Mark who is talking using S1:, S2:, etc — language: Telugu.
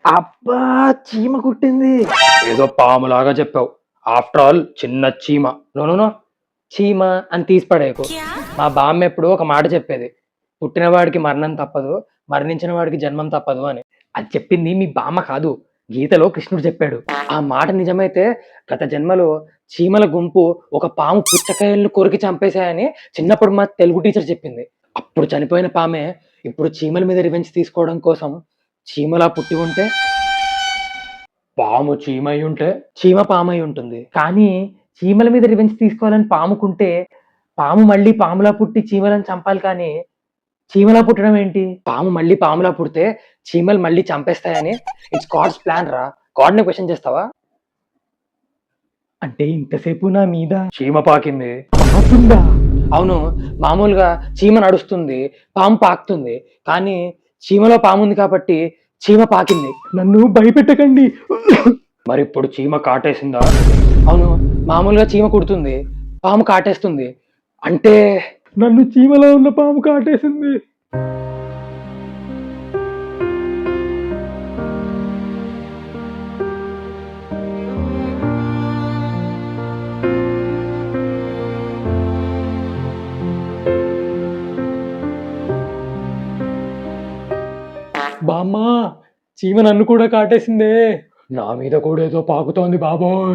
S1: అబ్బా చీమ కుట్టింది.
S2: ఏదో పాములాగా చెప్పావు. ఆఫ్టర్ ఆల్ చిన్న చీమ.
S1: నో చీమ అని తీసి పడేయకు. మా బామ్మ ఎప్పుడు ఒక మాట చెప్పేది, పుట్టినవాడికి మరణం తప్పదు, మరణించిన వాడికి జన్మం తప్పదు అని. అది చెప్పింది మీ బామ్మ కాదు, గీతలో కృష్ణుడు చెప్పాడు. ఆ మాట నిజమైతే గత జన్మలో చీమల గుంపు ఒక పాము పుచ్చకాయలను కొరికి చంపేశాయని చిన్నప్పుడు మా తెలుగు టీచర్ చెప్పింది. అప్పుడు చనిపోయిన పామే ఇప్పుడు చీమల మీద రివెంజ్ తీసుకోవడం కోసం చీమలా పుట్టి ఉంటే
S2: పాము చీమ అయి ఉంటే
S1: చీమ పామై ఉంటుంది. కానీ చీమల మీద రివెంజ్ తీసుకోవాలని పాముకుంటే పాము మళ్ళీ పాములా పుట్టి చీమలను చంపాలి, కానీ చీమలా పుట్టడం ఏంటి? పాము మళ్ళీ పాములా పుడితే చీమలు మళ్ళీ చంపేస్తాయని ఇట్స్ గాడ్స్ ప్లాన్ రా. గాడ్ ని క్వశ్చన్ చేస్తావా? అంటే ఇంతసేపు నా మీద
S2: చీమ పాకింది.
S1: పాకుందా? అవును, మామూలుగా చీమ నడుస్తుంది, పాము పాకుతుంది, కానీ చీమలో పాము ఉంది కాబట్టి చీమ పాకింది. నన్ను భయపెట్టకండి.
S2: మరి ఇప్పుడు చీమ కాటేసిందా?
S1: అవును, మామూలుగా చీమ కుడుతుంది, పాము కాటేస్తుంది. అంటే నన్ను చీమలో ఉన్న పాము కాటేసింది. బామ్మా, చీమ నన్ను కూడా కాటేసిందే.
S2: నా మీద కూడా ఏదో పాకుతోంది బాబోయ్.